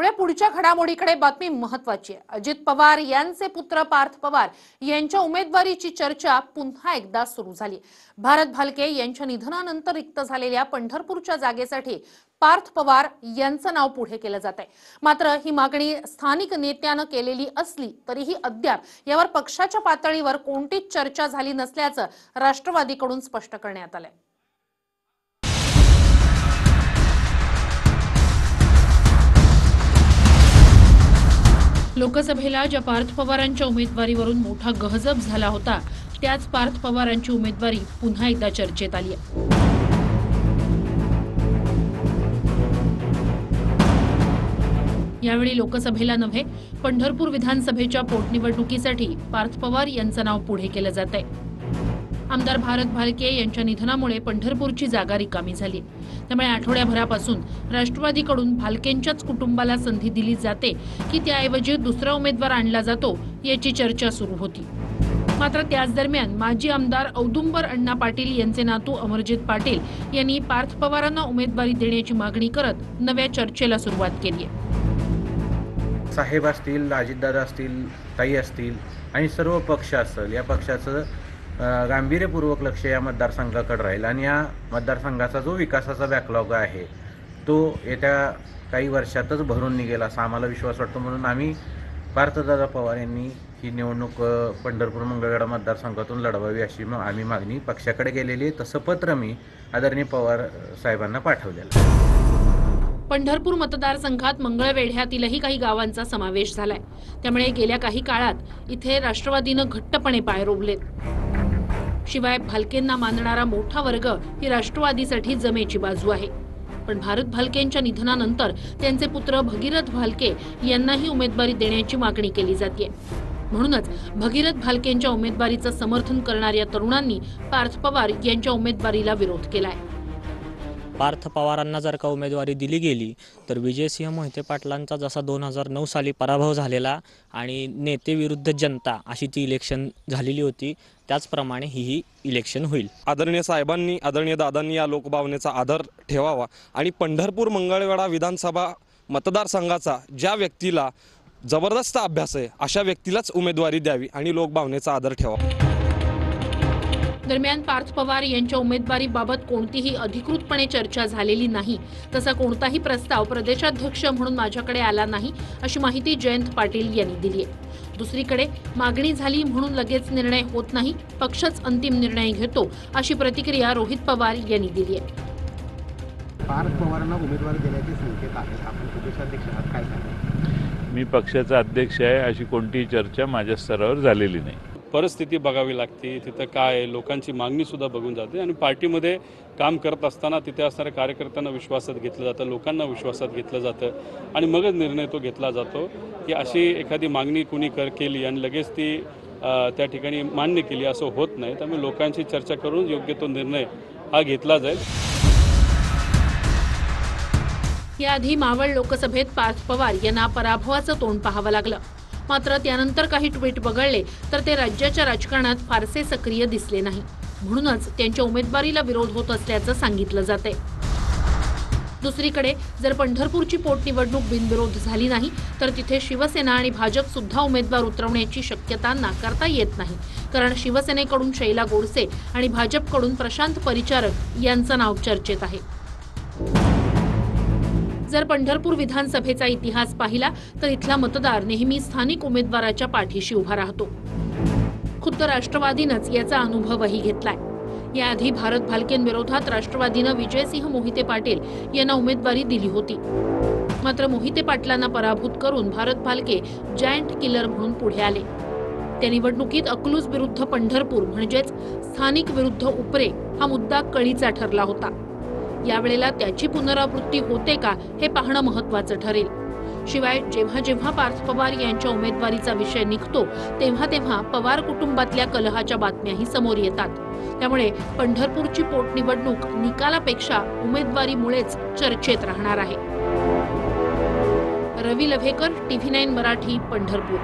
पुढच्या घडामोडीकडे बातमी महत्त्वाची आहे। अजित पवार यांचे पुत्र पार्थ पवार यांच्या उमेदवारीची चर्चा पुन्हा एकदा सुरू झाली। भारत भालके यांच्या निधनानंतर रिक्त झालेल्या पंढरपूरच्या जागेसाठी पार्थ पवार यांचं नाव पुढे केलं जात आहे। मात्र ही मागणी स्थानिक नेत्यानं केलेली असली तरीही अद्याप यावर पक्षाच्या पातळीवर कोणतीच चर्चा झाली नसल्याचं राष्ट्रवादीकडून स्पष्ट करण्यात आलंय। लोकसभेला ज्या पार्थ पवारांच्या उमेदवारीवरून मोठा गहजब झाला होता, त्याच पार्थ पवारांची उमेदवारी पुन्हा एकदा चर्चेत आली आहे। यावेळी लोकसभेला नव्हे, पंढरपूर विधानसभेच्या पोटनिवडणुकीसाठी पार्थ पवार यांचं नाव पुढे केलं जात आहे। आमदार भारत भालके यांच्या निधनामुळे पंढरपूरची जागा रिकामी झाली। त्यामुळे आठवड्याभरापासून राष्ट्रवादीकडून भालकेंच्याच कुटुंबाला संधी दिली जाते की त्याऐवजी दुसरा उमेदवार आणला जातो याची चर्चा सुरू होती। मात्र त्याच दरम्यान माजी आमदार औदुंबर अण्णा पाटील यांचे नातू अमरजित पाटील यांनी पार्थ पवारांना उमेदवारी देण्याची मागणी करत नव्या चर्चेला सुरुवात केली आहे। साहेब असतील, अजितदादा असतील, ताई असतील आणि सर्व पक्ष असेल, या पक्षाचं गांभीर्यपूर्वक लक्ष या मतदारसंघाकडे राहील आणि या मतदारसंघाचा जो विकासाचा बॅकलॉग आहे तो येत्या काही वर्षातच भरून निघेल असा आम्हाला विश्वास वाटतो। म्हणून आम्ही पार्थदादा पवार यांनी ही निवडणूक पंढरपूर मंगळवेढा मतदारसंघातून लढवावी अशी आम्ही मागणी पक्षाकडे केलेली आहे। तसं पत्र मी आदरणीय पवार साहेबांना पाठवलेलं आहे। पंढरपूर मतदारसंघात मंगळवेढ्यातीलही काही गावांचा समावेश झालाय। त्यामुळे गेल्या काही काळात इथे राष्ट्रवादीनं घट्टपणे पाय रोवलेत। शिवाय भालकेंना मानणारा मोठा वर्ग ही राष्ट्रवादीसाठी जमेची बाजू आहे। पण भारत भालकेंच्या निधनानंतर त्यांचे पुत्र भगीरथ भालके यांनाही उमेदवारी देण्याची मागणी केली जाते। म्हणूनच भगीरथ भालकेंच्या उमेदवारीचं समर्थन करणाऱ्या तरुणांनी पार्थ पवार यांच्या उमेदवारीला विरोध केलाय। पार्थ पवारांना जर का उमेदवारी दिली गेली तर विजयसिंह मोहिते पाटलांचा जसा 2009 साली पराभव झालेला आणि नेते विरुद्ध जनता अशी ती इलेक्शन झालेली होती, त्याचप्रमाणे ही इलेक्शन होईल। आदरणीय साहेबांनी, आदरणीय दादांनी या लोकभावनेचा आदर ठेवावा आणि पंढरपूर मंगळवेढा विधानसभा मतदारसंघाचा ज्या व्यक्तीला जबरदस्त अभ्यास आहे अशा व्यक्तीलाच उमेदवारी द्यावी आणि लोकभावनेचा आदर ठेवावा। दरम्यान पार्थ पवार यांच्या उमेदवारीबाबत कोणतीही अधिकृतपणे चर्चा झालेली नाही। तसा कोणताही प्रस्ताव प्रदेशाध्यक्ष म्हणून माझ्याकडे आला नाही अशी माहिती जयंत पाटील यांनी दिली आहे। दुसरीकडे मागणी झाली म्हणून लगेच निर्णय होत नाही, पक्षच अंतिम निर्णय घेतो अशी प्रतिक्रिया रोहित पवार यांनी दिली आहे। पार्थ पवारांना उमेदवारी देण्याचे संकेत आहेत, आपण प्रदेशाध्यक्ष आहात, काय सांगाल? मी पक्षाचा अध्यक्ष आहे अशी कोणतीही चर्चा माझ्या स्तरावर झालेली नाही। परिस्थिती बघावी लागते, तिथं काय लोकांची मागणी सुद्धा बघून जाते आणि पार्टीमध्ये काम करत असताना तिथे असणाऱ्या कार्यकर्त्यांना विश्वासात घेतलं जातं, लोकांना विश्वासात घेतलं जातं आणि मगच निर्णय तो घेतला जातो की अशी एखादी मागणी कुणी केली आणि लगेच ती त्या ठिकाणी मान्य केली असं होत नाही। त्यामुळे लोकांची चर्चा करून योग्य तो निर्णय हा घेतला जाईल। याआधी मावळ लोकसभेत पार्थ पवार यांना पराभवाचं तोंड पाहावं लागलं। मात्र त्यानंतर काही ट्विट वगळले तर ते राज्याच्या राजकारणात फारसे सक्रिय दिसले नाही। म्हणूनच त्यांच्या उमेदवारीला विरोध होत असल्याचं सांगितलं जातंय। दुसरीकडे जर पंढरपूरची पोटनिवडणूक बिनविरोध झाली नाही तर तिथे शिवसेना आणि भाजप सुद्धा उमेदवार उतरवण्याची शक्यता नाकारता येत नाही। कारण शिवसेनेकडून शैला गोडसे आणि भाजपकडून प्रशांत परिचारक यांचं नाव चर्चेत आहे। जर पंढरपूर विधानसभेचा इतिहास पाहिला तर इथला मतदार नेहमी स्थानिक उमेदवाराच्या पाठीशी उभा राहतो। खुद्द राष्ट्रवादीनंच याचा अनुभवही घेतलाय। याआधी भारत भालकेंविरोधात राष्ट्रवादीनं विजयसिंह मोहिते पाटील यांना उमेदवारी दिली होती। मात्र मोहिते पाटलांना पराभूत करून भारत भालके जायंट किलर म्हणून पुढे आले। त्या निवडणुकीत अकलूज विरुद्ध पंढरपूर म्हणजेच स्थानिक विरुद्ध उपरे हा मुद्दा कळीचा ठरला होता। यावेळेला त्याची पुनरावृत्ती होते का हे पाहणं महत्त्वाचं ठरेल। शिवाय जेव्हा जेव्हा पार्थ पवार यांच्या उमेदवारीचा विषय निघतो तेव्हा तेव्हा पवार कुटुंबातल्या कलहाच्या बातम्याही समोर येतात। त्यामुळे पंढरपूरची पोटनिवडणूक निकालापेक्षा उमेदवारीमुळेच चर्चेत राहणार आहे। रवी लव्हेकर, TV9 मराठी, पंढरपूर।